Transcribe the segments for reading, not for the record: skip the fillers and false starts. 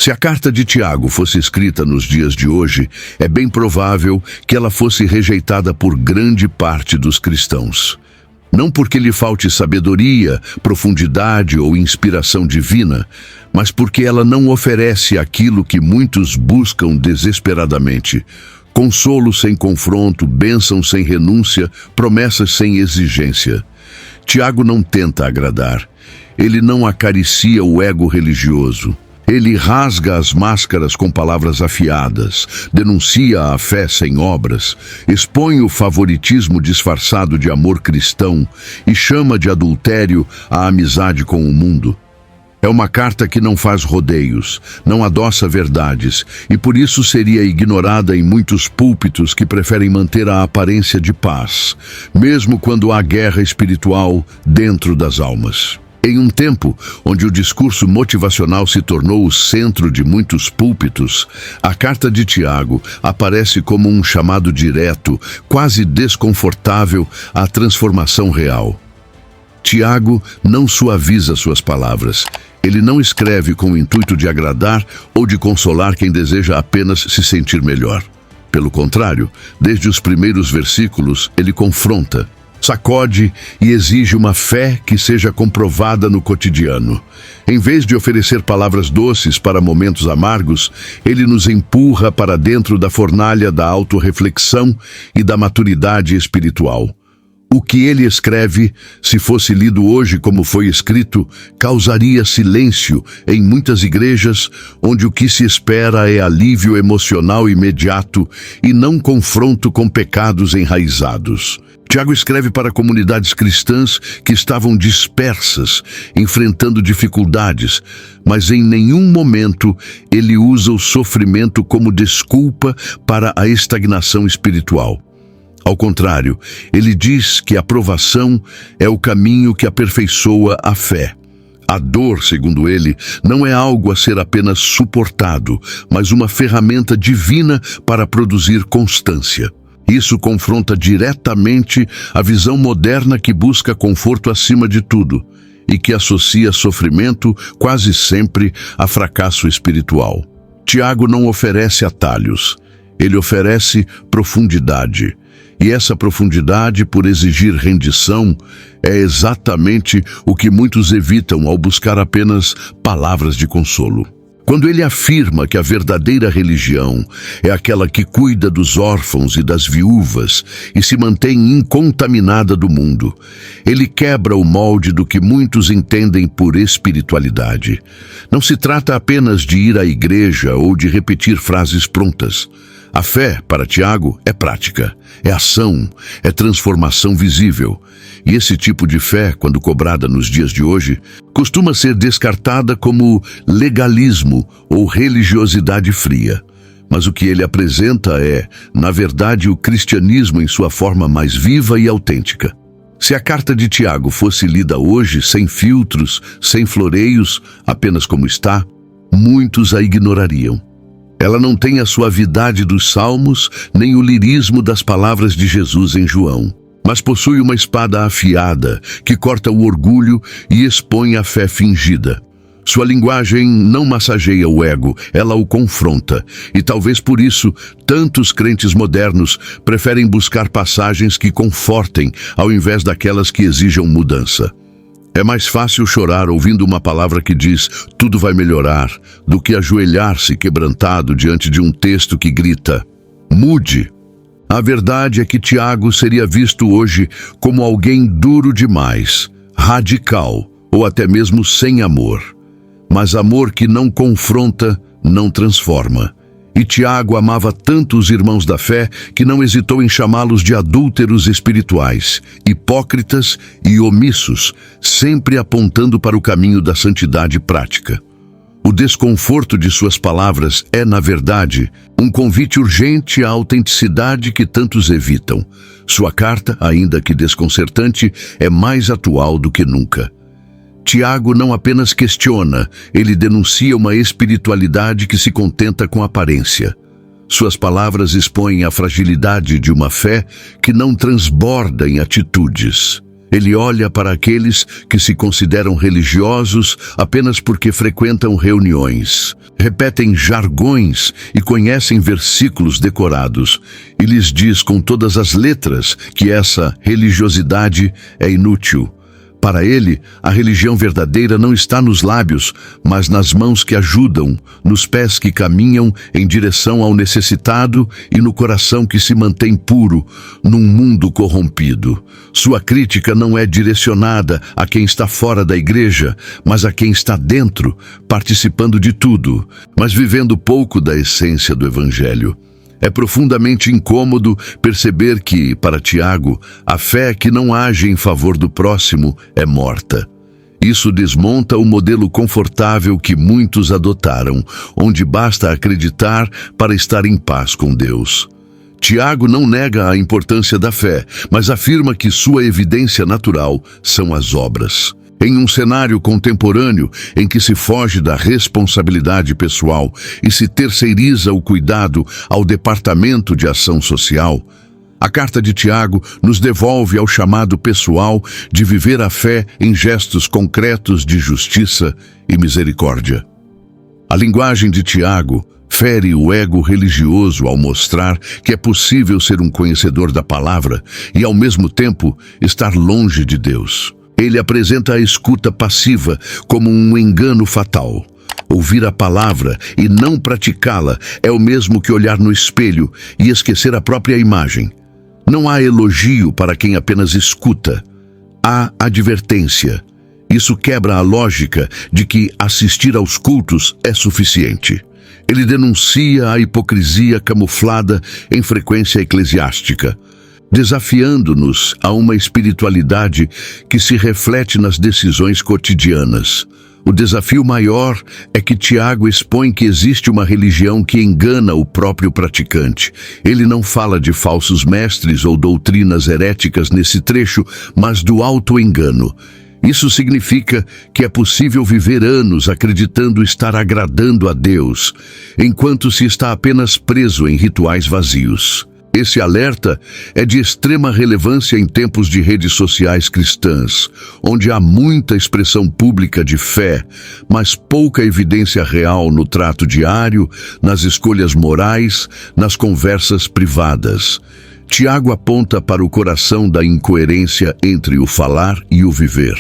Se a carta de Tiago fosse escrita nos dias de hoje, é bem provável que ela fosse rejeitada por grande parte dos cristãos. Não porque lhe falte sabedoria, profundidade ou inspiração divina, mas porque ela não oferece aquilo que muitos buscam desesperadamente: consolo sem confronto, bênção sem renúncia, promessas sem exigência. Tiago não tenta agradar. Ele não acaricia o ego religioso. Ele rasga as máscaras com palavras afiadas, denuncia a fé sem obras, expõe o favoritismo disfarçado de amor cristão e chama de adultério a amizade com o mundo. É uma carta que não faz rodeios, não adoça verdades e por isso seria ignorada em muitos púlpitos que preferem manter a aparência de paz, mesmo quando há guerra espiritual dentro das almas. Em um tempo onde o discurso motivacional se tornou o centro de muitos púlpitos, a carta de Tiago aparece como um chamado direto, quase desconfortável, à transformação real. Tiago não suaviza suas palavras. Ele não escreve com o intuito de agradar ou de consolar quem deseja apenas se sentir melhor. Pelo contrário, desde os primeiros versículos, ele confronta, sacode e exige uma fé que seja comprovada no cotidiano. Em vez de oferecer palavras doces para momentos amargos, ele nos empurra para dentro da fornalha da autorreflexão e da maturidade espiritual. O que ele escreve, se fosse lido hoje como foi escrito, causaria silêncio em muitas igrejas, onde o que se espera é alívio emocional imediato e não confronto com pecados enraizados. Tiago escreve para comunidades cristãs que estavam dispersas, enfrentando dificuldades, mas em nenhum momento ele usa o sofrimento como desculpa para a estagnação espiritual. Ao contrário, ele diz que a provação é o caminho que aperfeiçoa a fé. A dor, segundo ele, não é algo a ser apenas suportado, mas uma ferramenta divina para produzir constância. Isso confronta diretamente a visão moderna que busca conforto acima de tudo e que associa sofrimento quase sempre a fracasso espiritual. Tiago não oferece atalhos, ele oferece profundidade. E essa profundidade, por exigir rendição, é exatamente o que muitos evitam ao buscar apenas palavras de consolo. Quando ele afirma que a verdadeira religião é aquela que cuida dos órfãos e das viúvas e se mantém incontaminada do mundo, ele quebra o molde do que muitos entendem por espiritualidade. Não se trata apenas de ir à igreja ou de repetir frases prontas. A fé, para Tiago, é prática, é ação, é transformação visível. E esse tipo de fé, quando cobrada nos dias de hoje, costuma ser descartada como legalismo ou religiosidade fria. Mas o que ele apresenta é, na verdade, o cristianismo em sua forma mais viva e autêntica. Se a carta de Tiago fosse lida hoje, sem filtros, sem floreios, apenas como está, muitos a ignorariam. Ela não tem a suavidade dos salmos, nem o lirismo das palavras de Jesus em João, mas possui uma espada afiada que corta o orgulho e expõe a fé fingida. Sua linguagem não massageia o ego, ela o confronta, e talvez por isso tantos crentes modernos preferem buscar passagens que confortem ao invés daquelas que exijam mudança. É mais fácil chorar ouvindo uma palavra que diz "tudo vai melhorar" do que ajoelhar-se quebrantado diante de um texto que grita "mude". A verdade é que Tiago seria visto hoje como alguém duro demais, radical ou até mesmo sem amor. Mas amor que não confronta, não transforma. E Tiago amava tanto os irmãos da fé que não hesitou em chamá-los de adúlteros espirituais, hipócritas e omissos, sempre apontando para o caminho da santidade prática. O desconforto de suas palavras é, na verdade, um convite urgente à autenticidade que tantos evitam. Sua carta, ainda que desconcertante, é mais atual do que nunca. Tiago não apenas questiona, ele denuncia uma espiritualidade que se contenta com aparência. Suas palavras expõem a fragilidade de uma fé que não transborda em atitudes. Ele olha para aqueles que se consideram religiosos apenas porque frequentam reuniões, repetem jargões e conhecem versículos decorados, e lhes diz com todas as letras que essa religiosidade é inútil. Para ele, a religião verdadeira não está nos lábios, mas nas mãos que ajudam, nos pés que caminham em direção ao necessitado e no coração que se mantém puro num mundo corrompido. Sua crítica não é direcionada a quem está fora da igreja, mas a quem está dentro, participando de tudo, mas vivendo pouco da essência do Evangelho. É profundamente incômodo perceber que, para Tiago, a fé que não age em favor do próximo é morta. Isso desmonta o modelo confortável que muitos adotaram, onde basta acreditar para estar em paz com Deus. Tiago não nega a importância da fé, mas afirma que sua evidência natural são as obras. Em um cenário contemporâneo em que se foge da responsabilidade pessoal e se terceiriza o cuidado ao Departamento de Ação Social, a carta de Tiago nos devolve ao chamado pessoal de viver a fé em gestos concretos de justiça e misericórdia. A linguagem de Tiago fere o ego religioso ao mostrar que é possível ser um conhecedor da palavra e, ao mesmo tempo, estar longe de Deus. Ele apresenta a escuta passiva como um engano fatal. Ouvir a palavra e não praticá-la é o mesmo que olhar no espelho e esquecer a própria imagem. Não há elogio para quem apenas escuta. Há advertência. Isso quebra a lógica de que assistir aos cultos é suficiente. Ele denuncia a hipocrisia camuflada em frequência eclesiástica, desafiando-nos a uma espiritualidade que se reflete nas decisões cotidianas. O desafio maior é que Tiago expõe que existe uma religião que engana o próprio praticante. Ele não fala de falsos mestres ou doutrinas heréticas nesse trecho, mas do auto-engano. Isso significa que é possível viver anos acreditando estar agradando a Deus, enquanto se está apenas preso em rituais vazios. Esse alerta é de extrema relevância em tempos de redes sociais cristãs, onde há muita expressão pública de fé, mas pouca evidência real no trato diário, nas escolhas morais, nas conversas privadas. Tiago aponta para o coração da incoerência entre o falar e o viver.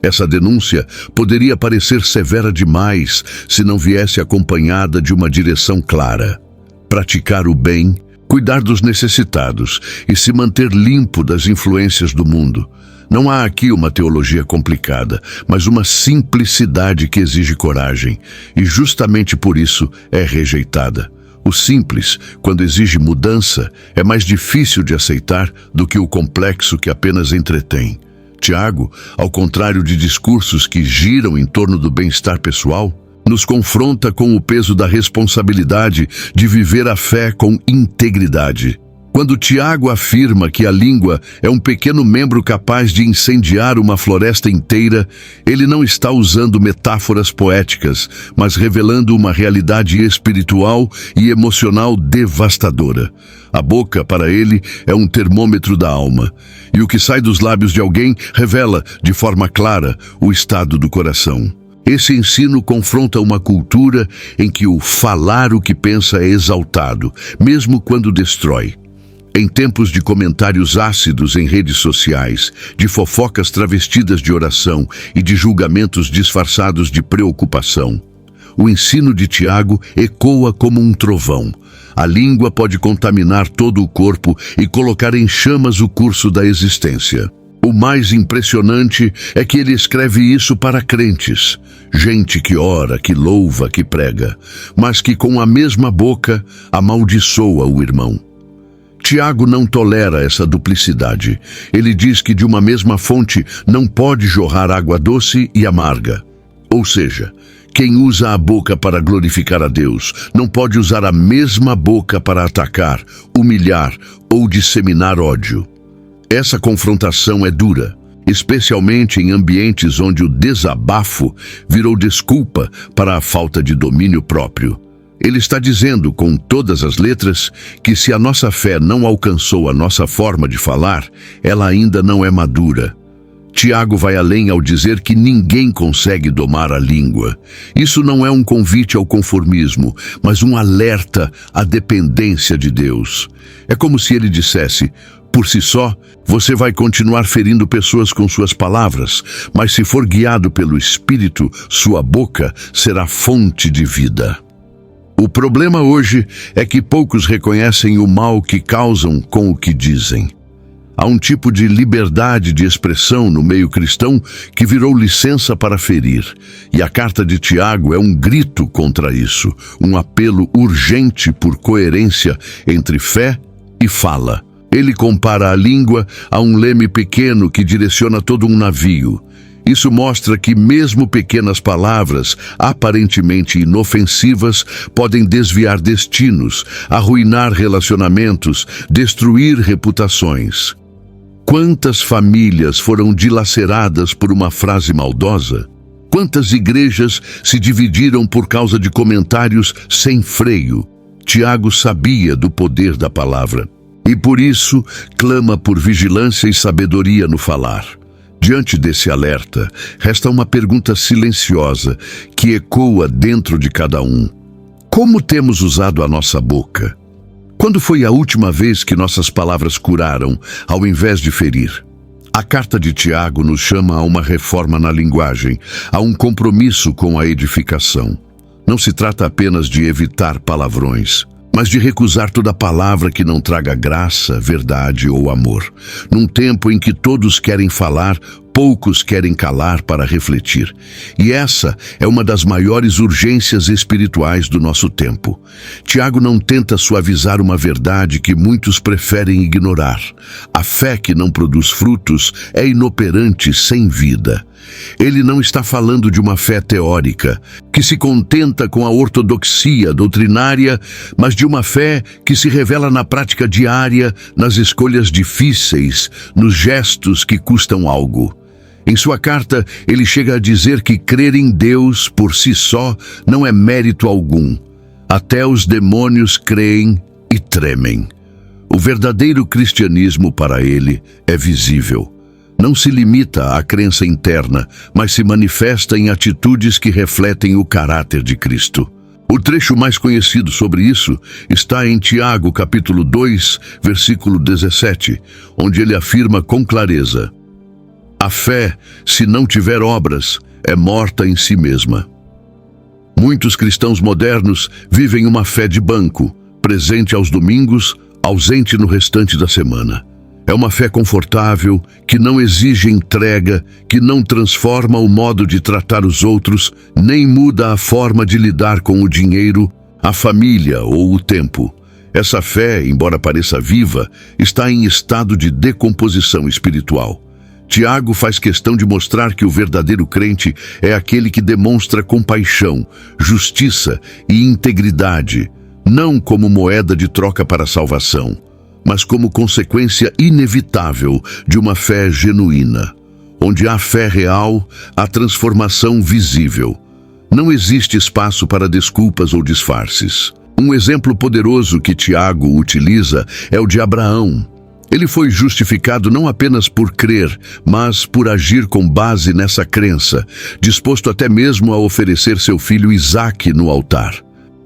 Essa denúncia poderia parecer severa demais se não viesse acompanhada de uma direção clara: praticar o bem, cuidar dos necessitados e se manter limpo das influências do mundo. Não há aqui uma teologia complicada, mas uma simplicidade que exige coragem, e justamente por isso é rejeitada. O simples, quando exige mudança, é mais difícil de aceitar do que o complexo que apenas entretém. Tiago, ao contrário de discursos que giram em torno do bem-estar pessoal, nos confronta com o peso da responsabilidade de viver a fé com integridade. Quando Tiago afirma que a língua é um pequeno membro capaz de incendiar uma floresta inteira, ele não está usando metáforas poéticas, mas revelando uma realidade espiritual e emocional devastadora. A boca, para ele, é um termômetro da alma, e o que sai dos lábios de alguém revela, de forma clara, o estado do coração. Esse ensino confronta uma cultura em que o falar o que pensa é exaltado, mesmo quando destrói. Em tempos de comentários ácidos em redes sociais, de fofocas travestidas de oração e de julgamentos disfarçados de preocupação, o ensino de Tiago ecoa como um trovão. A língua pode contaminar todo o corpo e colocar em chamas o curso da existência. O mais impressionante é que ele escreve isso para crentes, gente que ora, que louva, que prega, mas que com a mesma boca amaldiçoa o irmão. Tiago não tolera essa duplicidade. Ele diz que de uma mesma fonte não pode jorrar água doce e amarga. Ou seja, quem usa a boca para glorificar a Deus não pode usar a mesma boca para atacar, humilhar ou disseminar ódio. Essa confrontação é dura, especialmente em ambientes onde o desabafo virou desculpa para a falta de domínio próprio. Ele está dizendo com todas as letras que se a nossa fé não alcançou a nossa forma de falar, ela ainda não é madura. Tiago vai além ao dizer que ninguém consegue domar a língua. Isso não é um convite ao conformismo, mas um alerta à dependência de Deus. É como se ele dissesse: por si só, você vai continuar ferindo pessoas com suas palavras, mas se for guiado pelo Espírito, sua boca será fonte de vida. O problema hoje é que poucos reconhecem o mal que causam com o que dizem. Há um tipo de liberdade de expressão no meio cristão que virou licença para ferir. E a carta de Tiago é um grito contra isso, um apelo urgente por coerência entre fé e fala. Ele compara a língua a um leme pequeno que direciona todo um navio. Isso mostra que mesmo pequenas palavras, aparentemente inofensivas, podem desviar destinos, arruinar relacionamentos, destruir reputações. Quantas famílias foram dilaceradas por uma frase maldosa? Quantas igrejas se dividiram por causa de comentários sem freio? Tiago sabia do poder da palavra e, por isso, clama por vigilância e sabedoria no falar. Diante desse alerta, resta uma pergunta silenciosa que ecoa dentro de cada um. Como temos usado a nossa boca? Quando foi a última vez que nossas palavras curaram, ao invés de ferir? A carta de Tiago nos chama a uma reforma na linguagem, a um compromisso com a edificação. Não se trata apenas de evitar palavrões, mas de recusar toda palavra que não traga graça, verdade ou amor. Num tempo em que todos querem falar, poucos querem calar para refletir. E essa é uma das maiores urgências espirituais do nosso tempo. Tiago não tenta suavizar uma verdade que muitos preferem ignorar. A fé que não produz frutos é inoperante sem vida. Ele não está falando de uma fé teórica, que se contenta com a ortodoxia doutrinária, mas de uma fé que se revela na prática diária, nas escolhas difíceis, nos gestos que custam algo. Em sua carta, ele chega a dizer que crer em Deus por si só não é mérito algum. Até os demônios creem e tremem. O verdadeiro cristianismo para ele é visível. Não se limita à crença interna, mas se manifesta em atitudes que refletem o caráter de Cristo. O trecho mais conhecido sobre isso está em Tiago, capítulo 2, versículo 17, onde ele afirma com clareza: a fé, se não tiver obras, é morta em si mesma. Muitos cristãos modernos vivem uma fé de banco, presente aos domingos, ausente no restante da semana. É uma fé confortável, que não exige entrega, que não transforma o modo de tratar os outros, nem muda a forma de lidar com o dinheiro, a família ou o tempo. Essa fé, embora pareça viva, está em estado de decomposição espiritual. Tiago faz questão de mostrar que o verdadeiro crente é aquele que demonstra compaixão, justiça e integridade, não como moeda de troca para a salvação, mas como consequência inevitável de uma fé genuína. Onde há fé real, há transformação visível. Não existe espaço para desculpas ou disfarces. Um exemplo poderoso que Tiago utiliza é o de Abraão. Ele foi justificado não apenas por crer, mas por agir com base nessa crença, disposto até mesmo a oferecer seu filho Isaque no altar.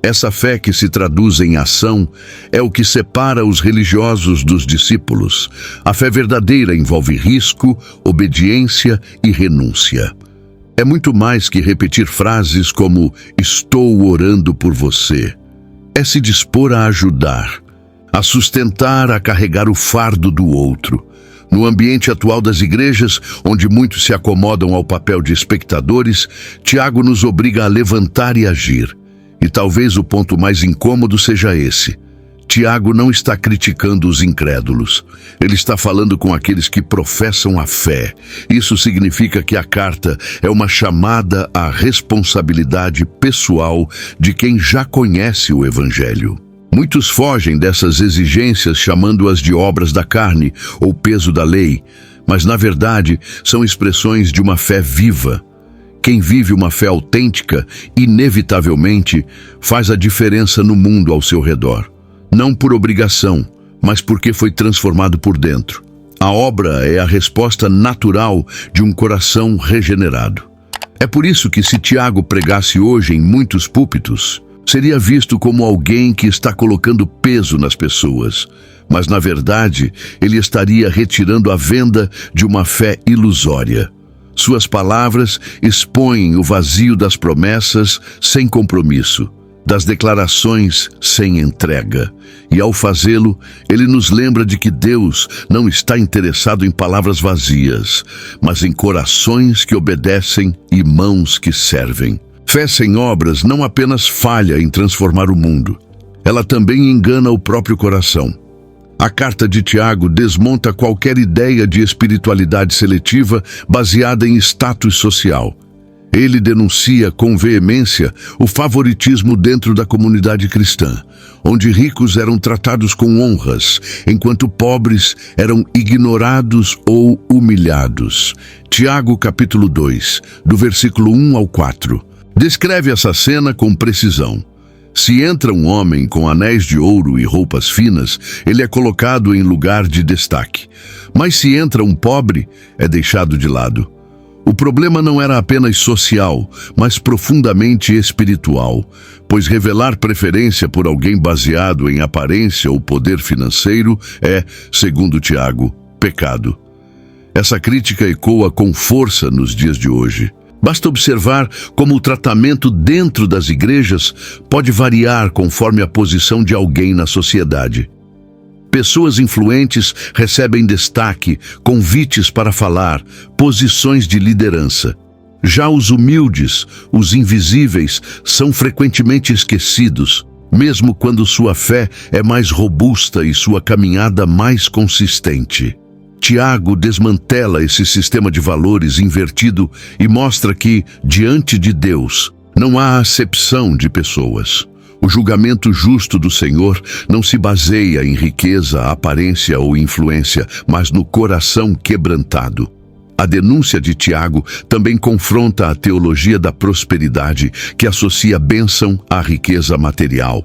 Essa fé que se traduz em ação é o que separa os religiosos dos discípulos. A fé verdadeira envolve risco, obediência e renúncia. É muito mais que repetir frases como "estou orando por você". É se dispor a ajudar, a sustentar, a carregar o fardo do outro. No ambiente atual das igrejas, onde muitos se acomodam ao papel de espectadores, Tiago nos obriga a levantar e agir. E talvez o ponto mais incômodo seja esse. Tiago não está criticando os incrédulos. Ele está falando com aqueles que professam a fé. Isso significa que a carta é uma chamada à responsabilidade pessoal de quem já conhece o Evangelho. Muitos fogem dessas exigências chamando-as de obras da carne ou peso da lei, mas na verdade são expressões de uma fé viva. Quem vive uma fé autêntica, inevitavelmente, faz a diferença no mundo ao seu redor. Não por obrigação, mas porque foi transformado por dentro. A obra é a resposta natural de um coração regenerado. É por isso que, se Tiago pregasse hoje em muitos púlpitos, seria visto como alguém que está colocando peso nas pessoas, mas na verdade ele estaria retirando a venda de uma fé ilusória. Suas palavras expõem o vazio das promessas sem compromisso, das declarações sem entrega. E ao fazê-lo, ele nos lembra de que Deus não está interessado em palavras vazias, mas em corações que obedecem e mãos que servem. Fé sem obras não apenas falha em transformar o mundo, ela também engana o próprio coração. A carta de Tiago desmonta qualquer ideia de espiritualidade seletiva baseada em status social. Ele denuncia com veemência o favoritismo dentro da comunidade cristã, onde ricos eram tratados com honras, enquanto pobres eram ignorados ou humilhados. Tiago capítulo 2, do versículo 1 ao 4, descreve essa cena com precisão. Se entra um homem com anéis de ouro e roupas finas, ele é colocado em lugar de destaque. Mas se entra um pobre, é deixado de lado. O problema não era apenas social, mas profundamente espiritual, pois revelar preferência por alguém baseado em aparência ou poder financeiro é, segundo Tiago, pecado. Essa crítica ecoa com força nos dias de hoje. Basta observar como o tratamento dentro das igrejas pode variar conforme a posição de alguém na sociedade. Pessoas influentes recebem destaque, convites para falar, posições de liderança. Já os humildes, os invisíveis, são frequentemente esquecidos, mesmo quando sua fé é mais robusta e sua caminhada mais consistente. Tiago desmantela esse sistema de valores invertido e mostra que, diante de Deus, não há acepção de pessoas. O julgamento justo do Senhor não se baseia em riqueza, aparência ou influência, mas no coração quebrantado. A denúncia de Tiago também confronta a teologia da prosperidade, que associa bênção à riqueza material.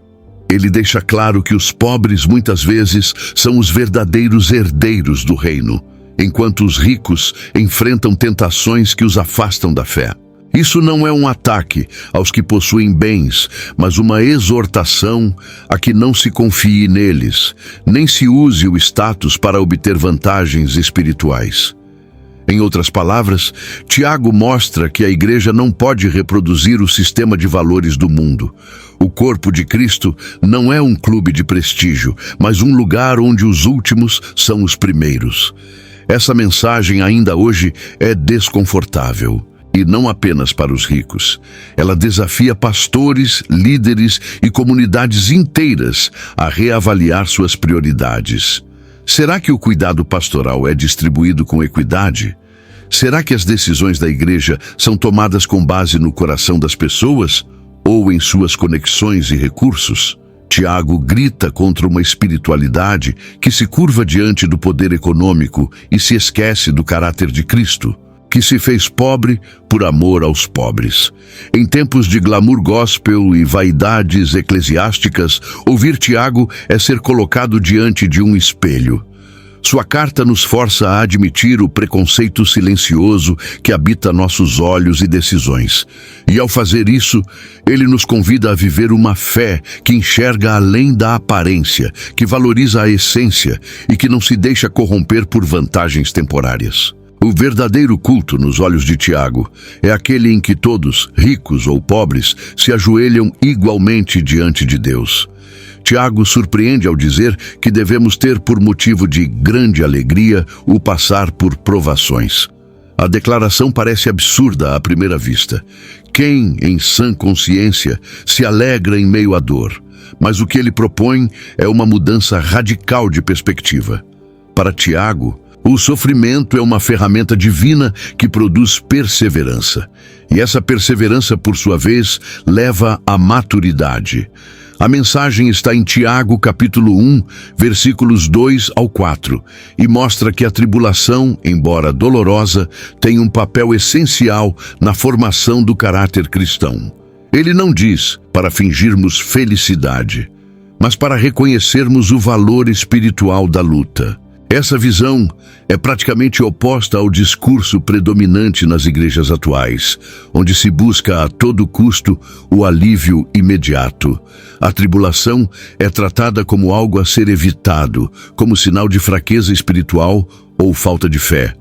Ele deixa claro que os pobres muitas vezes são os verdadeiros herdeiros do reino, enquanto os ricos enfrentam tentações que os afastam da fé. Isso não é um ataque aos que possuem bens, mas uma exortação a que não se confie neles, nem se use o status para obter vantagens espirituais. Em outras palavras, Tiago mostra que a igreja não pode reproduzir o sistema de valores do mundo. O corpo de Cristo não é um clube de prestígio, mas um lugar onde os últimos são os primeiros. Essa mensagem ainda hoje é desconfortável. E não apenas para os ricos. Ela desafia pastores, líderes e comunidades inteiras a reavaliar suas prioridades. Será que o cuidado pastoral é distribuído com equidade? Será que as decisões da igreja são tomadas com base no coração das pessoas ou em suas conexões e recursos? Tiago grita contra uma espiritualidade que se curva diante do poder econômico e se esquece do caráter de Cristo, que se fez pobre por amor aos pobres. Em tempos de glamour gospel e vaidades eclesiásticas, ouvir Tiago é ser colocado diante de um espelho. Sua carta nos força a admitir o preconceito silencioso que habita nossos olhos e decisões. E ao fazer isso, ele nos convida a viver uma fé que enxerga além da aparência, que valoriza a essência e que não se deixa corromper por vantagens temporárias. O verdadeiro culto nos olhos de Tiago é aquele em que todos, ricos ou pobres, se ajoelham igualmente diante de Deus. Tiago surpreende ao dizer que devemos ter por motivo de grande alegria o passar por provações. A declaração parece absurda à primeira vista. Quem, em sã consciência, se alegra em meio à dor? Mas o que ele propõe é uma mudança radical de perspectiva. Para Tiago, o sofrimento é uma ferramenta divina que produz perseverança. E essa perseverança, por sua vez, leva à maturidade. A mensagem está em Tiago, capítulo 1, versículos 2 ao 4, e mostra que a tribulação, embora dolorosa, tem um papel essencial na formação do caráter cristão. Ele não diz para fingirmos felicidade, mas para reconhecermos o valor espiritual da luta. Essa visão é praticamente oposta ao discurso predominante nas igrejas atuais, onde se busca a todo custo o alívio imediato. A tribulação é tratada como algo a ser evitado, como sinal de fraqueza espiritual ou falta de fé.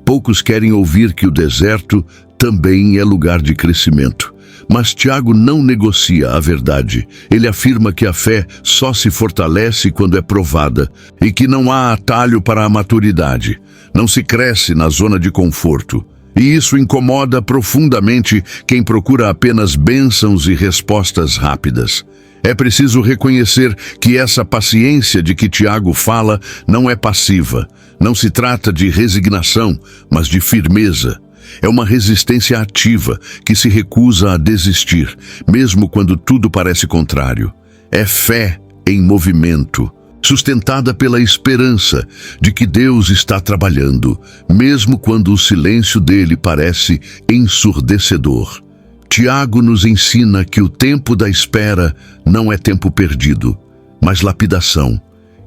Poucos querem ouvir que o deserto também é lugar de crescimento. Mas Tiago não negocia a verdade. Ele afirma que a fé só se fortalece quando é provada e que não há atalho para a maturidade. Não se cresce na zona de conforto. E isso incomoda profundamente quem procura apenas bênçãos e respostas rápidas. É preciso reconhecer que essa paciência de que Tiago fala não é passiva. Não se trata de resignação, mas de firmeza. É uma resistência ativa que se recusa a desistir, mesmo quando tudo parece contrário. É fé em movimento, sustentada pela esperança de que Deus está trabalhando, mesmo quando o silêncio dele parece ensurdecedor. Tiago nos ensina que o tempo da espera não é tempo perdido, mas lapidação.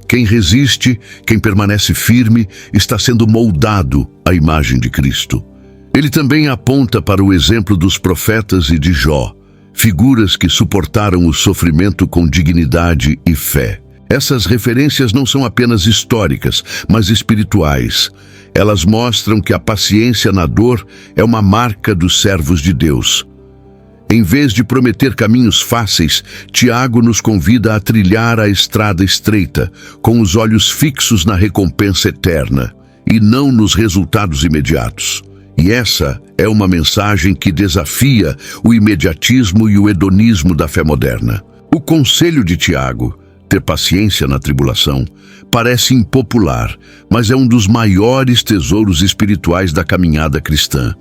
Quem resiste, quem permanece firme, está sendo moldado à imagem de Cristo. Ele também aponta para o exemplo dos profetas e de Jó, figuras que suportaram o sofrimento com dignidade e fé. Essas referências não são apenas históricas, mas espirituais. Elas mostram que a paciência na dor é uma marca dos servos de Deus. Em vez de prometer caminhos fáceis, Tiago nos convida a trilhar a estrada estreita, com os olhos fixos na recompensa eterna, e não nos resultados imediatos. E essa é uma mensagem que desafia o imediatismo e o hedonismo da fé moderna. O conselho de Tiago, ter paciência na tribulação, parece impopular, mas é um dos maiores tesouros espirituais da caminhada cristã.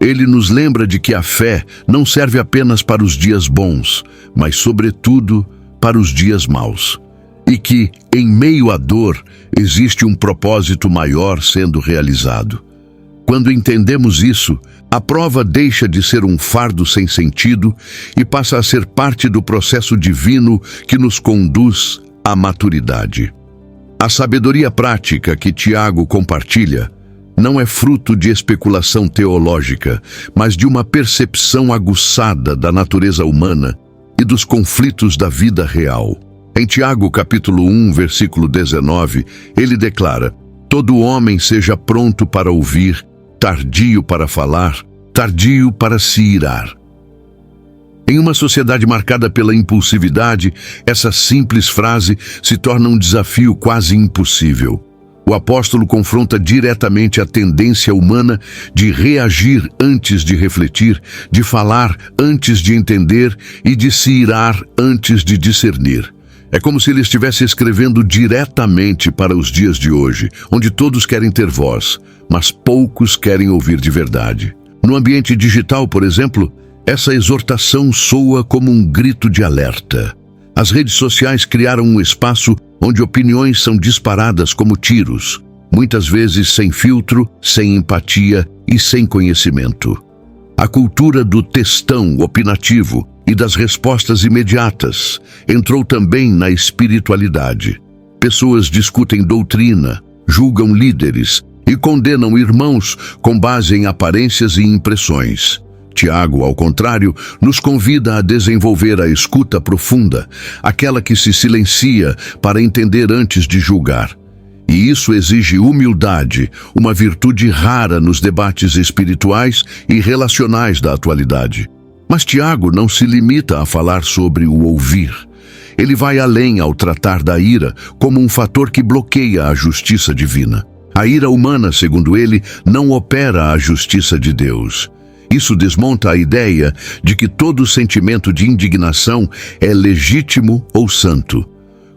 Ele nos lembra de que a fé não serve apenas para os dias bons, mas, sobretudo, para os dias maus. E que, em meio à dor, existe um propósito maior sendo realizado. Quando entendemos isso, a prova deixa de ser um fardo sem sentido e passa a ser parte do processo divino que nos conduz à maturidade. A sabedoria prática que Tiago compartilha não é fruto de especulação teológica, mas de uma percepção aguçada da natureza humana e dos conflitos da vida real. Em Tiago, capítulo 1, versículo 19, ele declara: "Todo homem seja pronto para ouvir, tardio para falar, tardio para se irar." Em uma sociedade marcada pela impulsividade, essa simples frase se torna um desafio quase impossível. O apóstolo confronta diretamente a tendência humana de reagir antes de refletir, de falar antes de entender e de se irar antes de discernir. É como se ele estivesse escrevendo diretamente para os dias de hoje, onde todos querem ter voz, mas poucos querem ouvir de verdade. No ambiente digital, por exemplo, essa exortação soa como um grito de alerta. As redes sociais criaram um espaço onde opiniões são disparadas como tiros, muitas vezes sem filtro, sem empatia e sem conhecimento. A cultura do textão opinativo e das respostas imediatas entrou também na espiritualidade. Pessoas discutem doutrina, julgam líderes e condenam irmãos com base em aparências e impressões. Tiago, ao contrário, nos convida a desenvolver a escuta profunda, aquela que se silencia para entender antes de julgar. E isso exige humildade, uma virtude rara nos debates espirituais e relacionais da atualidade. Mas Tiago não se limita a falar sobre o ouvir. Ele vai além ao tratar da ira como um fator que bloqueia a justiça divina. A ira humana, segundo ele, não opera a justiça de Deus. Isso desmonta a ideia de que todo sentimento de indignação é legítimo ou santo.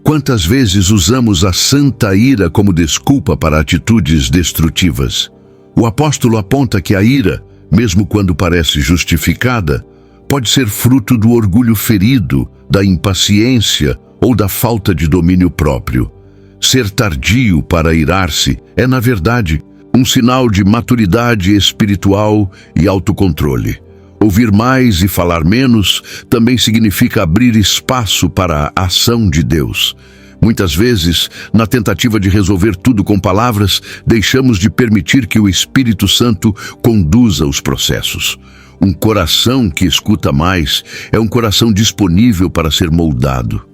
Quantas vezes usamos a santa ira como desculpa para atitudes destrutivas? O apóstolo aponta que a ira, mesmo quando parece justificada, pode ser fruto do orgulho ferido, da impaciência ou da falta de domínio próprio. Ser tardio para irar-se é, na verdade, um sinal de maturidade espiritual e autocontrole. Ouvir mais e falar menos também significa abrir espaço para a ação de Deus. Muitas vezes, na tentativa de resolver tudo com palavras, deixamos de permitir que o Espírito Santo conduza os processos. Um coração que escuta mais é um coração disponível para ser moldado.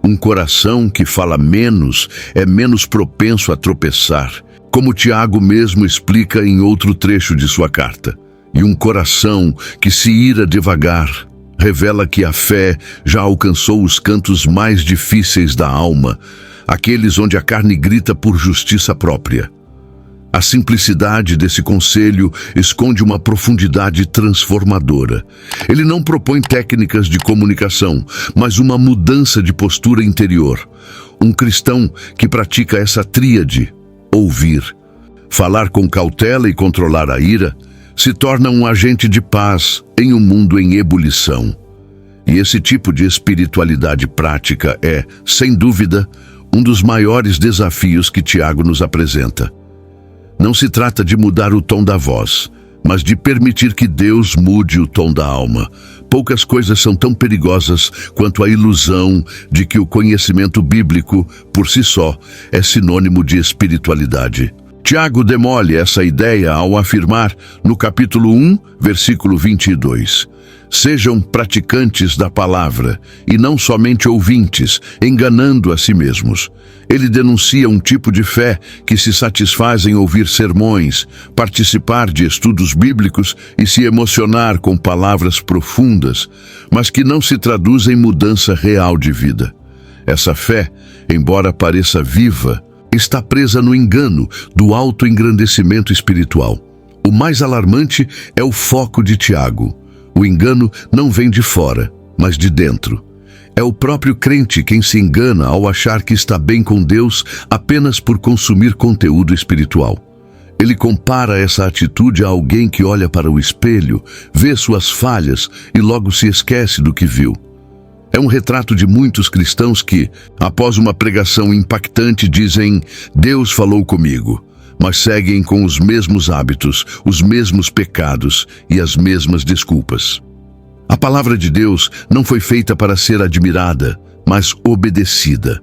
Um coração que fala menos é menos propenso a tropeçar, como Tiago mesmo explica em outro trecho de sua carta. E um coração que se ira devagar revela que a fé já alcançou os cantos mais difíceis da alma, aqueles onde a carne grita por justiça própria. A simplicidade desse conselho esconde uma profundidade transformadora. Ele não propõe técnicas de comunicação, mas uma mudança de postura interior. Um cristão que pratica essa tríade, ouvir, falar com cautela e controlar a ira, se torna um agente de paz em um mundo em ebulição. E esse tipo de espiritualidade prática é, sem dúvida, um dos maiores desafios que Tiago nos apresenta. Não se trata de mudar o tom da voz, mas de permitir que Deus mude o tom da alma. Poucas coisas são tão perigosas quanto a ilusão de que o conhecimento bíblico, por si só, é sinônimo de espiritualidade. Tiago demole essa ideia ao afirmar, no capítulo 1, versículo 22, sejam praticantes da palavra e não somente ouvintes, enganando a si mesmos. Ele denuncia um tipo de fé que se satisfaz em ouvir sermões, participar de estudos bíblicos e se emocionar com palavras profundas, mas que não se traduz em mudança real de vida. Essa fé, embora pareça viva, está presa no engano do autoengrandecimento espiritual. O mais alarmante é o foco de Tiago. O engano não vem de fora, mas de dentro. É o próprio crente quem se engana ao achar que está bem com Deus apenas por consumir conteúdo espiritual. Ele compara essa atitude a alguém que olha para o espelho, vê suas falhas e logo se esquece do que viu. É um retrato de muitos cristãos que, após uma pregação impactante, dizem: Deus falou comigo, mas seguem com os mesmos hábitos, os mesmos pecados e as mesmas desculpas. A palavra de Deus não foi feita para ser admirada, mas obedecida.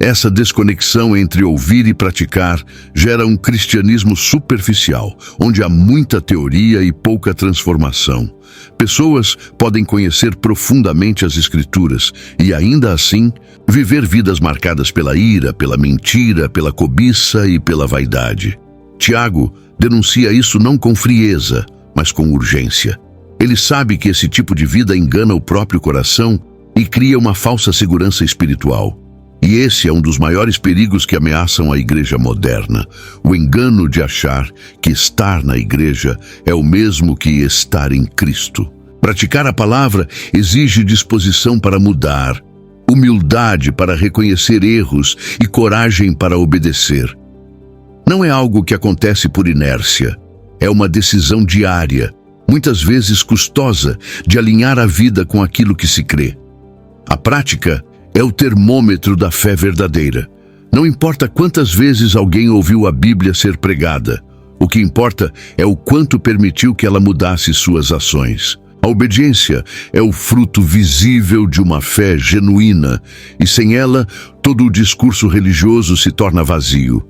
Essa desconexão entre ouvir e praticar gera um cristianismo superficial, onde há muita teoria e pouca transformação. Pessoas podem conhecer profundamente as Escrituras e, ainda assim, viver vidas marcadas pela ira, pela mentira, pela cobiça e pela vaidade. Tiago denuncia isso não com frieza, mas com urgência. Ele sabe que esse tipo de vida engana o próprio coração e cria uma falsa segurança espiritual. E esse é um dos maiores perigos que ameaçam a igreja moderna, o engano de achar que estar na igreja é o mesmo que estar em Cristo. Praticar a palavra exige disposição para mudar, humildade para reconhecer erros e coragem para obedecer. Não é algo que acontece por inércia, é uma decisão diária, muitas vezes custosa, de alinhar a vida com aquilo que se crê. A prática é o termômetro da fé verdadeira. Não importa quantas vezes alguém ouviu a Bíblia ser pregada, o que importa é o quanto permitiu que ela mudasse suas ações. A obediência é o fruto visível de uma fé genuína, e sem ela, todo o discurso religioso se torna vazio.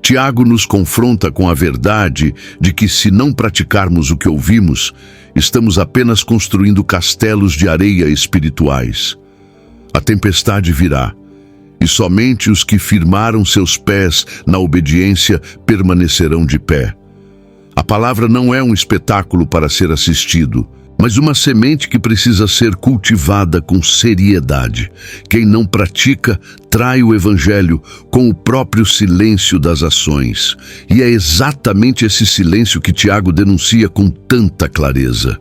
Tiago nos confronta com a verdade de que, se não praticarmos o que ouvimos, estamos apenas construindo castelos de areia espirituais. A tempestade virá, e somente os que firmaram seus pés na obediência permanecerão de pé. A palavra não é um espetáculo para ser assistido, mas uma semente que precisa ser cultivada com seriedade. Quem não pratica, trai o Evangelho com o próprio silêncio das ações. E é exatamente esse silêncio que Tiago denuncia com tanta clareza.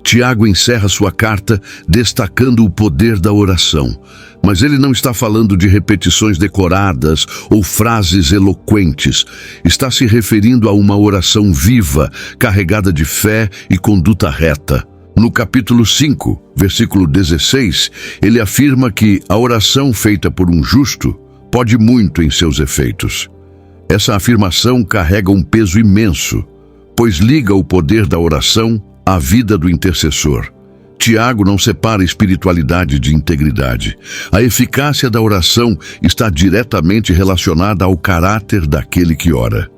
Tiago encerra sua carta destacando o poder da oração, mas ele não está falando de repetições decoradas ou frases eloquentes. Está se referindo a uma oração viva, carregada de fé e conduta reta. No capítulo 5, versículo 16, ele afirma que a oração feita por um justo pode muito em seus efeitos. Essa afirmação carrega um peso imenso, pois liga o poder da oração à vida do intercessor. Tiago não separa espiritualidade de integridade. A eficácia da oração está diretamente relacionada ao caráter daquele que ora.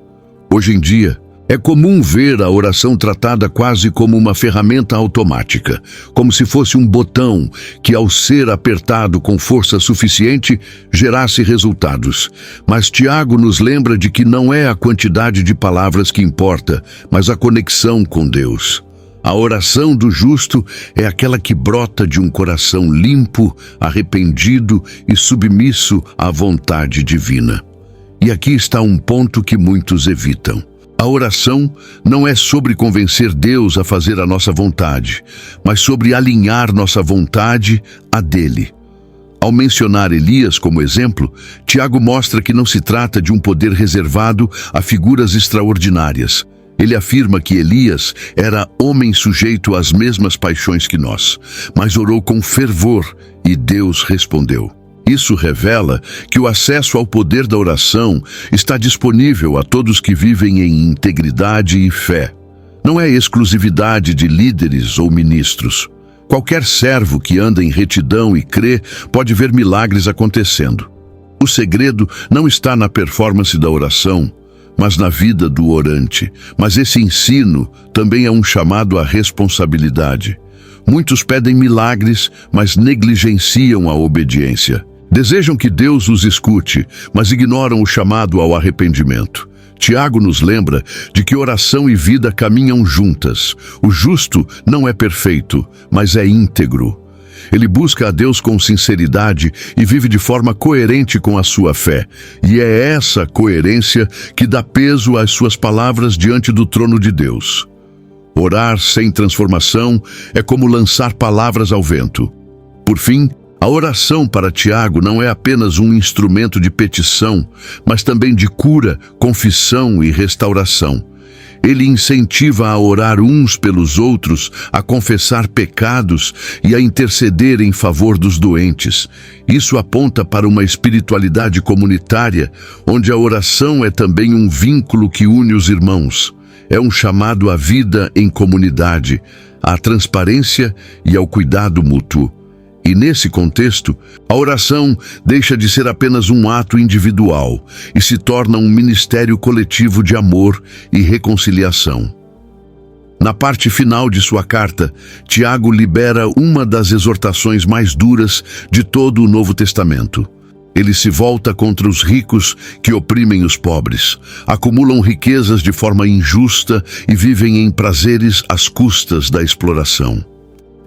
Hoje em dia, é comum ver a oração tratada quase como uma ferramenta automática, como se fosse um botão que, ao ser apertado com força suficiente, gerasse resultados. Mas Tiago nos lembra de que não é a quantidade de palavras que importa, mas a conexão com Deus. A oração do justo é aquela que brota de um coração limpo, arrependido e submisso à vontade divina. E aqui está um ponto que muitos evitam. A oração não é sobre convencer Deus a fazer a nossa vontade, mas sobre alinhar nossa vontade à dele. Ao mencionar Elias como exemplo, Tiago mostra que não se trata de um poder reservado a figuras extraordinárias. Ele afirma que Elias era homem sujeito às mesmas paixões que nós, mas orou com fervor e Deus respondeu. Isso revela que o acesso ao poder da oração está disponível a todos que vivem em integridade e fé. Não é exclusividade de líderes ou ministros. Qualquer servo que anda em retidão e crê pode ver milagres acontecendo. O segredo não está na performance da oração, mas na vida do orante. Mas esse ensino também é um chamado à responsabilidade. Muitos pedem milagres, mas negligenciam a obediência. Desejam que Deus os escute, mas ignoram o chamado ao arrependimento. Tiago nos lembra de que oração e vida caminham juntas. O justo não é perfeito, mas é íntegro. Ele busca a Deus com sinceridade e vive de forma coerente com a sua fé. E é essa coerência que dá peso às suas palavras diante do trono de Deus. Orar sem transformação é como lançar palavras ao vento. Por fim, a oração para Tiago não é apenas um instrumento de petição, mas também de cura, confissão e restauração. Ele incentiva a orar uns pelos outros, a confessar pecados e a interceder em favor dos doentes. Isso aponta para uma espiritualidade comunitária, onde a oração é também um vínculo que une os irmãos. É um chamado à vida em comunidade, à transparência e ao cuidado mútuo. E nesse contexto, a oração deixa de ser apenas um ato individual e se torna um ministério coletivo de amor e reconciliação. Na parte final de sua carta, Tiago libera uma das exortações mais duras de todo o Novo Testamento. Ele se volta contra os ricos que oprimem os pobres, acumulam riquezas de forma injusta e vivem em prazeres às custas da exploração.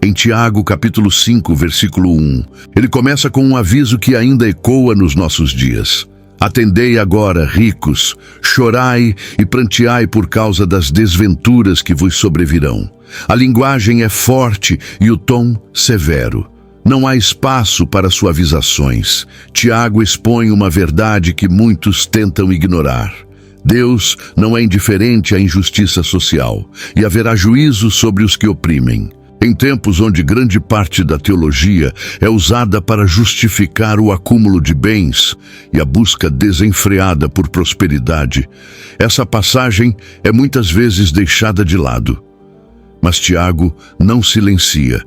Em Tiago, capítulo 5, versículo 1, ele começa com um aviso que ainda ecoa nos nossos dias. Atendei agora, ricos, chorai e pranteai por causa das desventuras que vos sobrevirão. A linguagem é forte e o tom severo. Não há espaço para suavizações. Tiago expõe uma verdade que muitos tentam ignorar. Deus não é indiferente à injustiça social e haverá juízo sobre os que oprimem. Em tempos onde grande parte da teologia é usada para justificar o acúmulo de bens e a busca desenfreada por prosperidade, essa passagem é muitas vezes deixada de lado. Mas Tiago não silencia.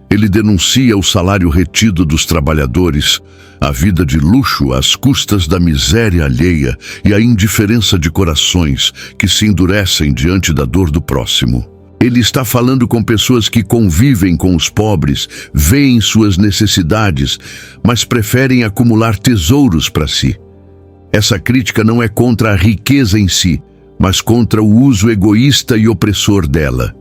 Ele denuncia o salário retido dos trabalhadores, a vida de luxo às custas da miséria alheia e a indiferença de corações que se endurecem diante da dor do próximo. Ele está falando com pessoas que convivem com os pobres, veem suas necessidades, mas preferem acumular tesouros para si. Essa crítica não é contra a riqueza em si, mas contra o uso egoísta e opressor dela.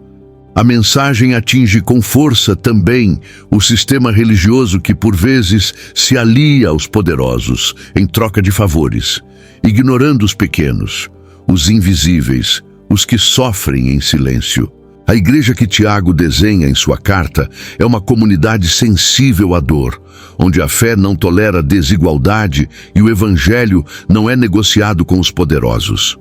A mensagem atinge com força também o sistema religioso que, por vezes, se alia aos poderosos em troca de favores, ignorando os pequenos, os invisíveis, os que sofrem em silêncio. A igreja que Tiago desenha em sua carta é uma comunidade sensível à dor, onde a fé não tolera desigualdade e o evangelho não é negociado com os poderosos.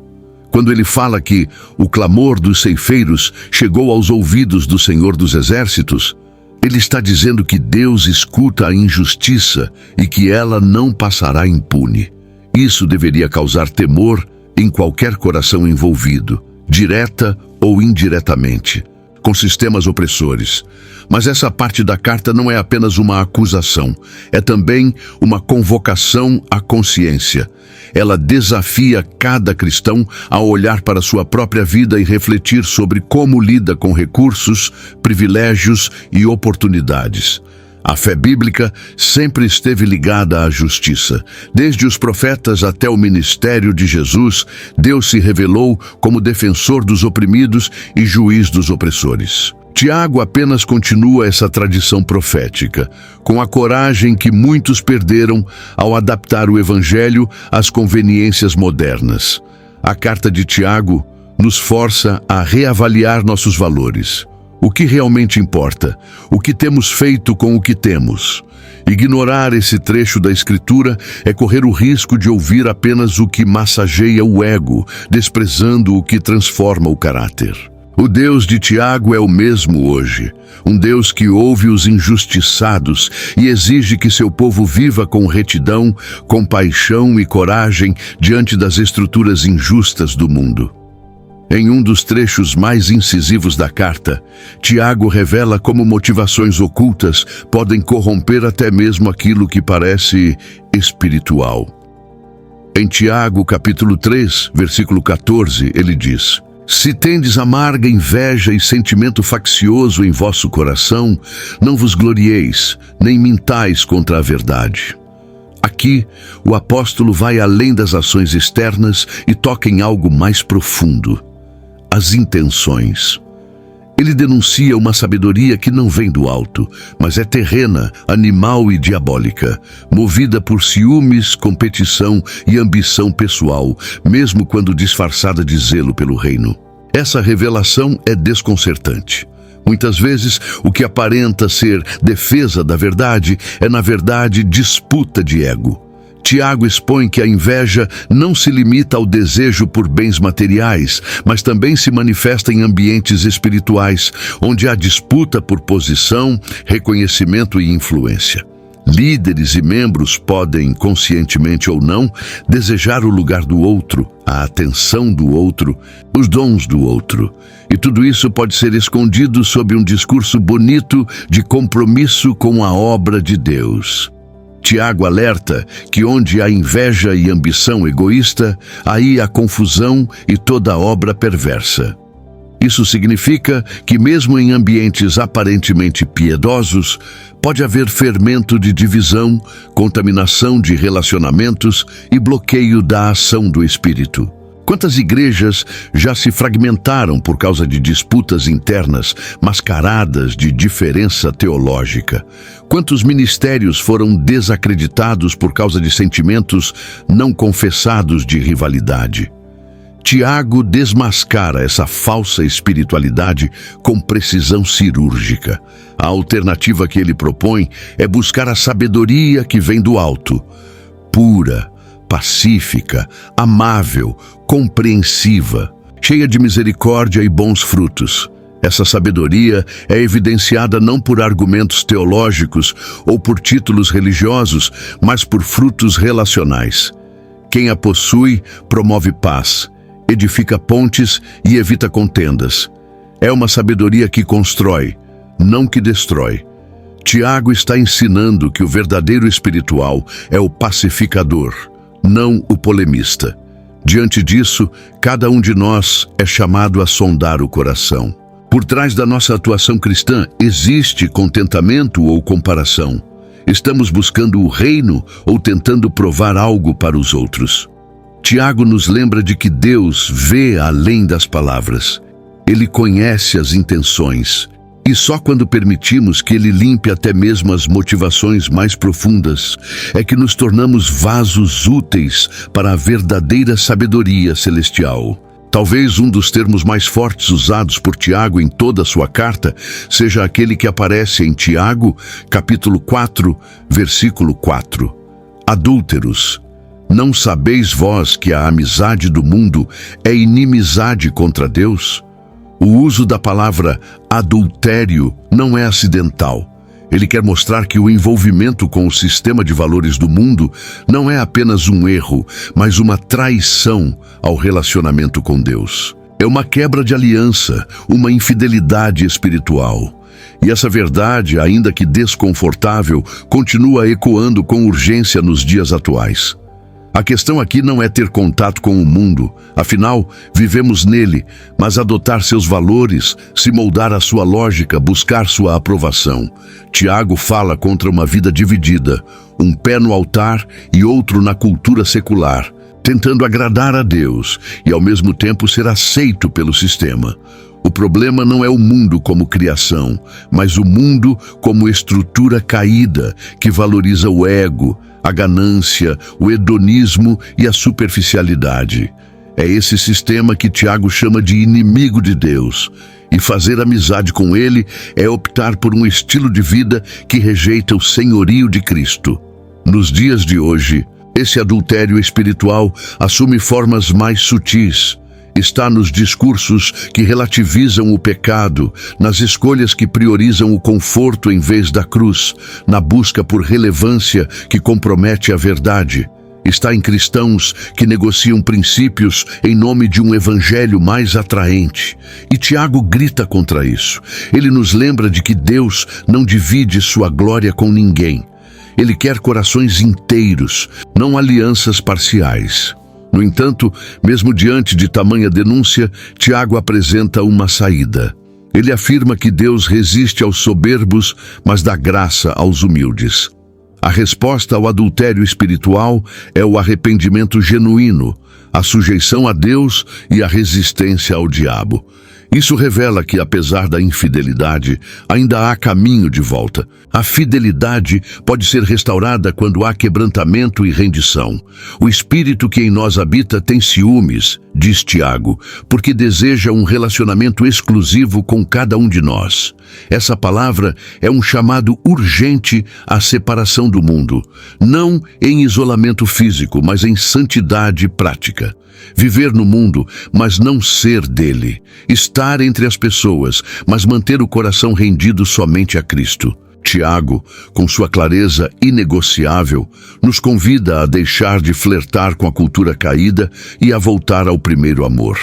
Quando ele fala que o clamor dos ceifeiros chegou aos ouvidos do Senhor dos Exércitos, ele está dizendo que Deus escuta a injustiça e que ela não passará impune. Isso deveria causar temor em qualquer coração envolvido, direta ou indiretamente. com sistemas opressores. Mas essa parte da carta não é apenas uma acusação, é também uma convocação à consciência. Ela desafia cada cristão a olhar para sua própria vida e refletir sobre como lida com recursos, privilégios e oportunidades. A fé bíblica sempre esteve ligada à justiça. Desde os profetas até o ministério de Jesus, Deus se revelou como defensor dos oprimidos e juiz dos opressores. Tiago apenas continua essa tradição profética, com a coragem que muitos perderam ao adaptar o Evangelho às conveniências modernas. A carta de Tiago nos força a reavaliar nossos valores. O que realmente importa? O que temos feito com o que temos? Ignorar esse trecho da Escritura é correr o risco de ouvir apenas o que massageia o ego, desprezando o que transforma o caráter. O Deus de Tiago é o mesmo hoje, um Deus que ouve os injustiçados e exige que seu povo viva com retidão, compaixão e coragem diante das estruturas injustas do mundo. Em um dos trechos mais incisivos da carta, Tiago revela como motivações ocultas podem corromper até mesmo aquilo que parece espiritual. Em Tiago, capítulo 3, versículo 14, ele diz: Se tendes amarga inveja e sentimento faccioso em vosso coração, não vos glorieis, nem mintais contra a verdade. Aqui, o apóstolo vai além das ações externas e toca em algo mais profundo: as intenções. Ele denuncia uma sabedoria que não vem do alto, mas é terrena, animal e diabólica, movida por ciúmes, competição e ambição pessoal, mesmo quando disfarçada de zelo pelo reino. Essa revelação é desconcertante. Muitas vezes, o que aparenta ser defesa da verdade é, na verdade, disputa de ego. Tiago expõe que a inveja não se limita ao desejo por bens materiais, mas também se manifesta em ambientes espirituais, onde há disputa por posição, reconhecimento e influência. Líderes e membros podem, conscientemente ou não, desejar o lugar do outro, a atenção do outro, os dons do outro. E tudo isso pode ser escondido sob um discurso bonito de compromisso com a obra de Deus. Tiago alerta que onde há inveja e ambição egoísta, aí há confusão e toda obra perversa. Isso significa que mesmo em ambientes aparentemente piedosos, pode haver fermento de divisão, contaminação de relacionamentos e bloqueio da ação do Espírito. Quantas igrejas já se fragmentaram por causa de disputas internas mascaradas de diferença teológica? Quantos ministérios foram desacreditados por causa de sentimentos não confessados de rivalidade? Tiago desmascara essa falsa espiritualidade com precisão cirúrgica. A alternativa que ele propõe é buscar a sabedoria que vem do alto, pura, pacífica, amável, compreensiva, cheia de misericórdia e bons frutos. Essa sabedoria é evidenciada não por argumentos teológicos ou por títulos religiosos, mas por frutos relacionais. Quem a possui promove paz, edifica pontes e evita contendas. É uma sabedoria que constrói, não que destrói. Tiago está ensinando que o verdadeiro espiritual é o pacificador, não o polemista. Diante disso, cada um de nós é chamado a sondar o coração. Por trás da nossa atuação cristã existe contentamento ou comparação. Estamos buscando o reino ou tentando provar algo para os outros? Tiago nos lembra de que Deus vê além das palavras. Ele conhece as intenções. E só quando permitimos que Ele limpe até mesmo as motivações mais profundas, é que nos tornamos vasos úteis para a verdadeira sabedoria celestial. Talvez um dos termos mais fortes usados por Tiago em toda a sua carta seja aquele que aparece em Tiago, capítulo 4, versículo 4. Adúlteros, não sabeis vós que a amizade do mundo é inimizade contra Deus? O uso da palavra adultério não é acidental. Ele quer mostrar que o envolvimento com o sistema de valores do mundo não é apenas um erro, mas uma traição ao relacionamento com Deus. É uma quebra de aliança, uma infidelidade espiritual. E essa verdade, ainda que desconfortável, continua ecoando com urgência nos dias atuais. A questão aqui não é ter contato com o mundo, afinal, vivemos nele, mas adotar seus valores, se moldar à sua lógica, buscar sua aprovação. Tiago fala contra uma vida dividida, um pé no altar e outro na cultura secular, tentando agradar a Deus e ao mesmo tempo ser aceito pelo sistema. O problema não é o mundo como criação, mas o mundo como estrutura caída que valoriza o ego, a ganância, o hedonismo e a superficialidade. É esse sistema que Tiago chama de inimigo de Deus. E fazer amizade com ele é optar por um estilo de vida que rejeita o senhorio de Cristo. Nos dias de hoje, esse adultério espiritual assume formas mais sutis. Está nos discursos que relativizam o pecado, nas escolhas que priorizam o conforto em vez da cruz, na busca por relevância que compromete a verdade. Está em cristãos que negociam princípios em nome de um evangelho mais atraente. E Tiago grita contra isso. Ele nos lembra de que Deus não divide sua glória com ninguém. Ele quer corações inteiros, não alianças parciais. No entanto, mesmo diante de tamanha denúncia, Tiago apresenta uma saída. Ele afirma que Deus resiste aos soberbos, mas dá graça aos humildes. A resposta ao adultério espiritual é o arrependimento genuíno, a sujeição a Deus e a resistência ao diabo. Isso revela que, apesar da infidelidade, ainda há caminho de volta. A fidelidade pode ser restaurada quando há quebrantamento e rendição. O espírito que em nós habita tem ciúmes, diz Tiago, porque deseja um relacionamento exclusivo com cada um de nós. Essa palavra é um chamado urgente à separação do mundo, não em isolamento físico, mas em santidade prática. Viver no mundo, mas não ser dele. Estar entre as pessoas, mas manter o coração rendido somente a Cristo. Tiago, com sua clareza inegociável, nos convida a deixar de flertar com a cultura caída e a voltar ao primeiro amor.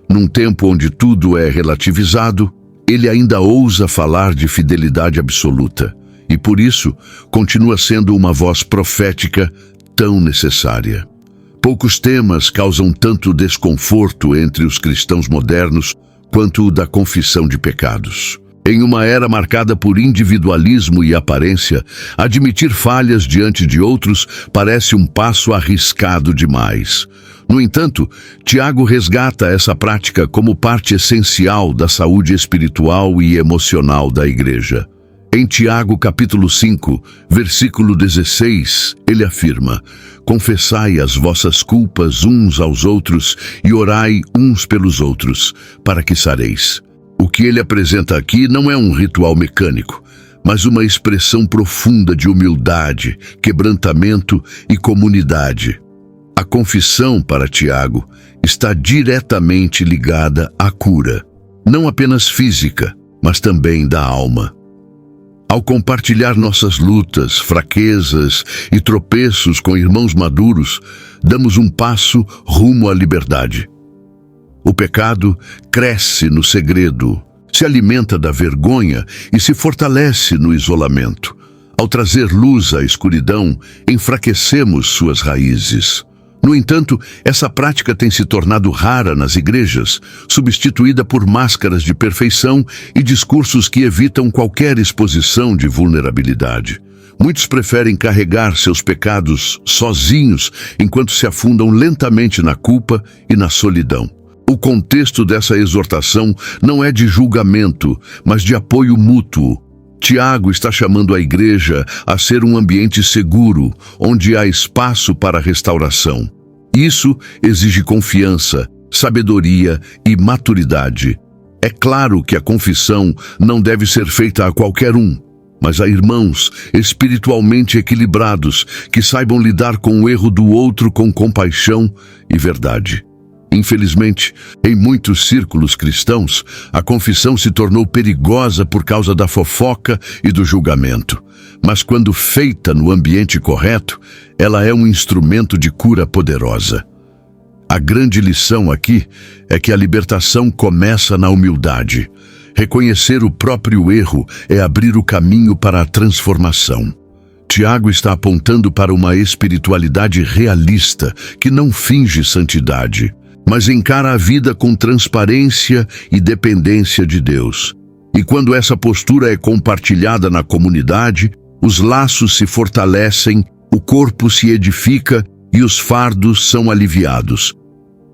Num tempo onde tudo é relativizado, ele ainda ousa falar de fidelidade absoluta e, por isso, continua sendo uma voz profética tão necessária. Poucos temas causam tanto desconforto entre os cristãos modernos quanto o da confissão de pecados. Em uma era marcada por individualismo e aparência, admitir falhas diante de outros parece um passo arriscado demais. No entanto, Tiago resgata essa prática como parte essencial da saúde espiritual e emocional da igreja. Em Tiago capítulo 5, versículo 16, ele afirma: confessai as vossas culpas uns aos outros e orai uns pelos outros, para que sareis. O que ele apresenta aqui não é um ritual mecânico, mas uma expressão profunda de humildade, quebrantamento e comunidade. A confissão, para Tiago, está diretamente ligada à cura, não apenas física, mas também da alma. Ao compartilhar nossas lutas, fraquezas e tropeços com irmãos maduros, damos um passo rumo à liberdade. O pecado cresce no segredo, se alimenta da vergonha e se fortalece no isolamento. Ao trazer luz à escuridão, enfraquecemos suas raízes. No entanto, essa prática tem se tornado rara nas igrejas, substituída por máscaras de perfeição e discursos que evitam qualquer exposição de vulnerabilidade. Muitos preferem carregar seus pecados sozinhos, enquanto se afundam lentamente na culpa e na solidão. O contexto dessa exortação não é de julgamento, mas de apoio mútuo. Tiago está chamando a igreja a ser um ambiente seguro, onde há espaço para restauração. Isso exige confiança, sabedoria e maturidade. É claro que a confissão não deve ser feita a qualquer um, mas a irmãos espiritualmente equilibrados que saibam lidar com o erro do outro com compaixão e verdade. Infelizmente, em muitos círculos cristãos, a confissão se tornou perigosa por causa da fofoca e do julgamento. Mas quando feita no ambiente correto, ela é um instrumento de cura poderosa. A grande lição aqui é que a libertação começa na humildade. Reconhecer o próprio erro é abrir o caminho para a transformação. Tiago está apontando para uma espiritualidade realista que não finge santidade, mas encara a vida com transparência e dependência de Deus. E quando essa postura é compartilhada na comunidade, os laços se fortalecem, o corpo se edifica e os fardos são aliviados.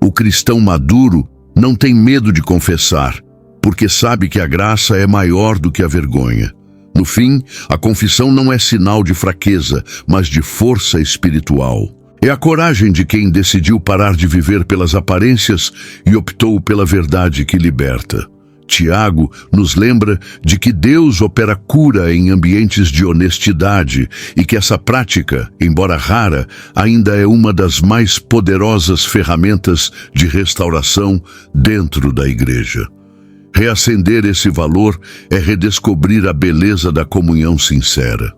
O cristão maduro não tem medo de confessar, porque sabe que a graça é maior do que a vergonha. No fim, a confissão não é sinal de fraqueza, mas de força espiritual. É a coragem de quem decidiu parar de viver pelas aparências e optou pela verdade que liberta. Tiago nos lembra de que Deus opera cura em ambientes de honestidade e que essa prática, embora rara, ainda é uma das mais poderosas ferramentas de restauração dentro da igreja. Reacender esse valor é redescobrir a beleza da comunhão sincera.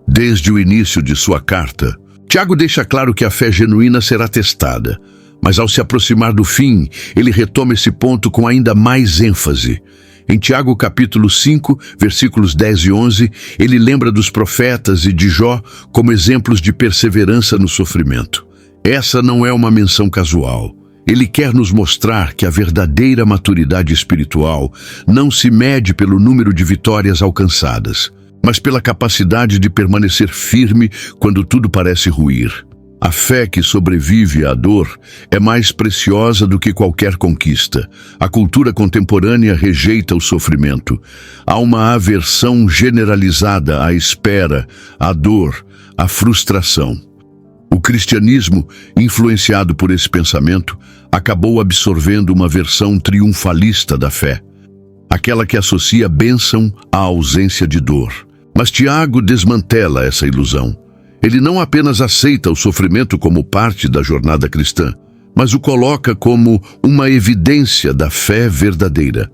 Desde o início de sua carta, Tiago deixa claro que a fé genuína será testada, mas ao se aproximar do fim, ele retoma esse ponto com ainda mais ênfase. Em Tiago capítulo 5, versículos 10 e 11, ele lembra dos profetas e de Jó como exemplos de perseverança no sofrimento. Essa não é uma menção casual. Ele quer nos mostrar que a verdadeira maturidade espiritual não se mede pelo número de vitórias alcançadas, mas pela capacidade de permanecer firme quando tudo parece ruir. A fé que sobrevive à dor é mais preciosa do que qualquer conquista. A cultura contemporânea rejeita o sofrimento. Há uma aversão generalizada à espera, à dor, à frustração. O cristianismo, influenciado por esse pensamento, acabou absorvendo uma versão triunfalista da fé, aquela que associa bênção à ausência de dor. Mas Tiago desmantela essa ilusão. Ele não apenas aceita o sofrimento como parte da jornada cristã, mas o coloca como uma evidência da fé verdadeira.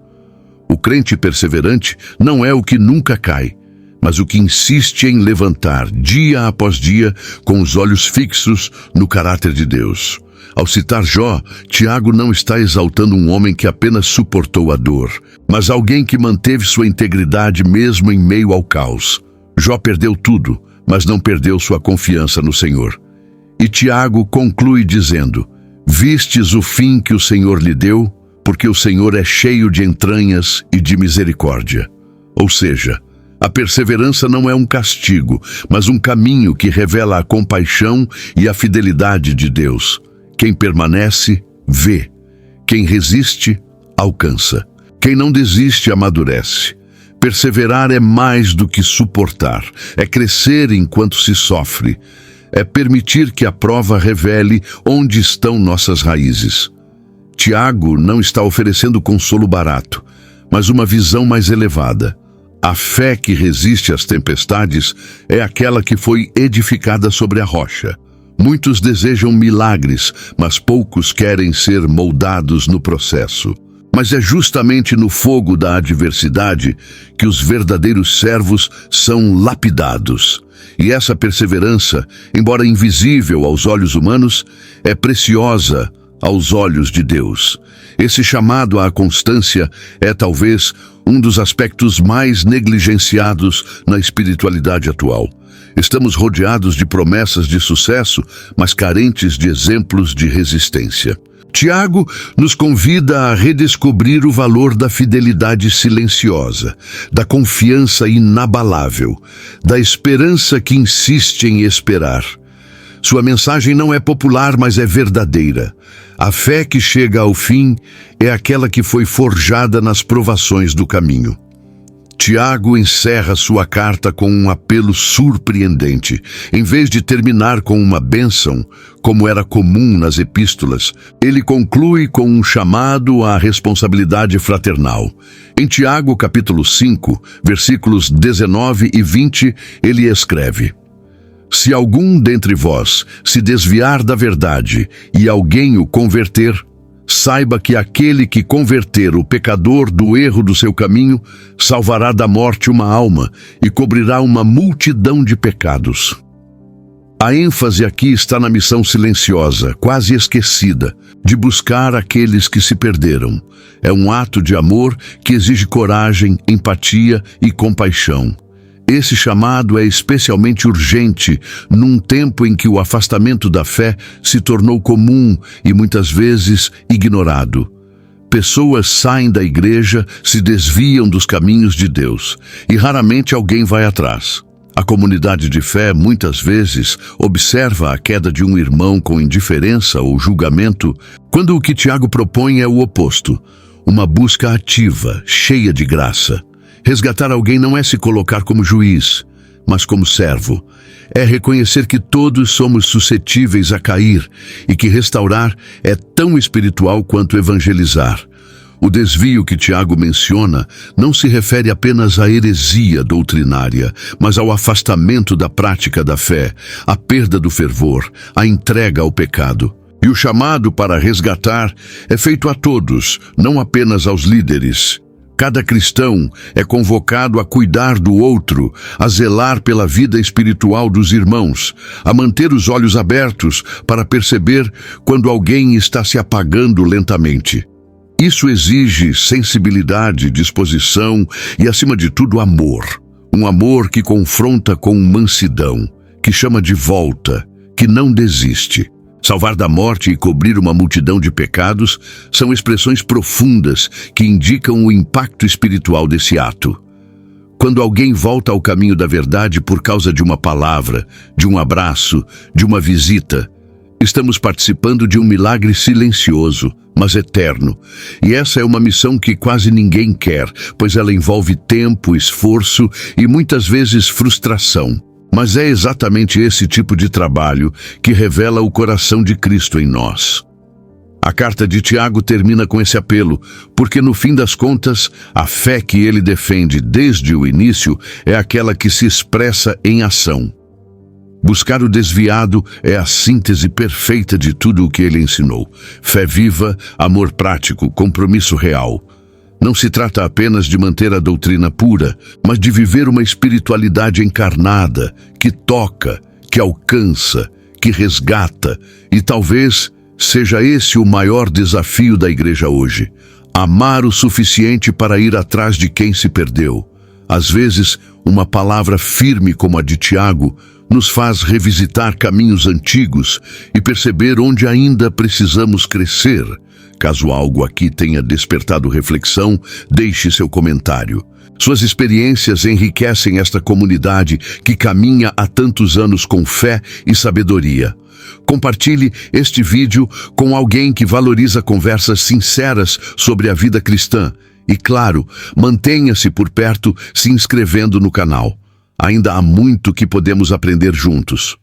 O crente perseverante não é o que nunca cai, mas o que insiste em levantar dia após dia com os olhos fixos no caráter de Deus. Ao citar Jó, Tiago não está exaltando um homem que apenas suportou a dor, mas alguém que manteve sua integridade mesmo em meio ao caos. Jó perdeu tudo, mas não perdeu sua confiança no Senhor. E Tiago conclui dizendo: "Vistes o fim que o Senhor lhe deu, porque o Senhor é cheio de entranhas e de misericórdia." Ou seja, a perseverança não é um castigo, mas um caminho que revela a compaixão e a fidelidade de Deus. Quem permanece, vê. Quem resiste, alcança. Quem não desiste, amadurece. Perseverar é mais do que suportar, é crescer enquanto se sofre, é permitir que a prova revele onde estão nossas raízes. Tiago não está oferecendo consolo barato, mas uma visão mais elevada. A fé que resiste às tempestades é aquela que foi edificada sobre a rocha. Muitos desejam milagres, mas poucos querem ser moldados no processo. Mas é justamente no fogo da adversidade que os verdadeiros servos são lapidados. E essa perseverança, embora invisível aos olhos humanos, é preciosa aos olhos de Deus. Esse chamado à constância é talvez um dos aspectos mais negligenciados na espiritualidade atual. Estamos rodeados de promessas de sucesso, mas carentes de exemplos de resistência. Tiago nos convida a redescobrir o valor da fidelidade silenciosa, da confiança inabalável, da esperança que insiste em esperar. Sua mensagem não é popular, mas é verdadeira. A fé que chega ao fim é aquela que foi forjada nas provações do caminho. Tiago encerra sua carta com um apelo surpreendente. Em vez de terminar com uma bênção, como era comum nas epístolas, ele conclui com um chamado à responsabilidade fraternal. Em Tiago, capítulo 5, versículos 19 e 20, ele escreve: "Se algum dentre vós se desviar da verdade e alguém o converter, saiba que aquele que converter o pecador do erro do seu caminho salvará da morte uma alma e cobrirá uma multidão de pecados." A ênfase aqui está na missão silenciosa, quase esquecida, de buscar aqueles que se perderam. É um ato de amor que exige coragem, empatia e compaixão. Esse chamado é especialmente urgente num tempo em que o afastamento da fé se tornou comum e muitas vezes ignorado. Pessoas saem da igreja, se desviam dos caminhos de Deus e raramente alguém vai atrás. A comunidade de fé, muitas vezes, observa a queda de um irmão com indiferença ou julgamento, quando o que Tiago propõe é o oposto, uma busca ativa, cheia de graça. Resgatar alguém não é se colocar como juiz, mas como servo. É reconhecer que todos somos suscetíveis a cair e que restaurar é tão espiritual quanto evangelizar. O desvio que Tiago menciona não se refere apenas à heresia doutrinária, mas ao afastamento da prática da fé, à perda do fervor, à entrega ao pecado. E o chamado para resgatar é feito a todos, não apenas aos líderes. Cada cristão é convocado a cuidar do outro, a zelar pela vida espiritual dos irmãos, a manter os olhos abertos para perceber quando alguém está se apagando lentamente. Isso exige sensibilidade, disposição e, acima de tudo, amor. Um amor que confronta com mansidão, que chama de volta, que não desiste. Salvar da morte e cobrir uma multidão de pecados são expressões profundas que indicam o impacto espiritual desse ato. Quando alguém volta ao caminho da verdade por causa de uma palavra, de um abraço, de uma visita, estamos participando de um milagre silencioso, mas eterno. E essa é uma missão que quase ninguém quer, pois ela envolve tempo, esforço e muitas vezes frustração. Mas é exatamente esse tipo de trabalho que revela o coração de Cristo em nós. A carta de Tiago termina com esse apelo, porque no fim das contas, a fé que ele defende desde o início é aquela que se expressa em ação. Buscar o desviado é a síntese perfeita de tudo o que ele ensinou. Fé viva, amor prático, compromisso real. Não se trata apenas de manter a doutrina pura, mas de viver uma espiritualidade encarnada, que toca, que alcança, que resgata. E talvez seja esse o maior desafio da igreja hoje. Amar o suficiente para ir atrás de quem se perdeu. Às vezes, uma palavra firme como a de Tiago nos faz revisitar caminhos antigos e perceber onde ainda precisamos crescer. Caso algo aqui tenha despertado reflexão, deixe seu comentário. Suas experiências enriquecem esta comunidade que caminha há tantos anos com fé e sabedoria. Compartilhe este vídeo com alguém que valoriza conversas sinceras sobre a vida cristã. E claro, mantenha-se por perto se inscrevendo no canal. Ainda há muito que podemos aprender juntos.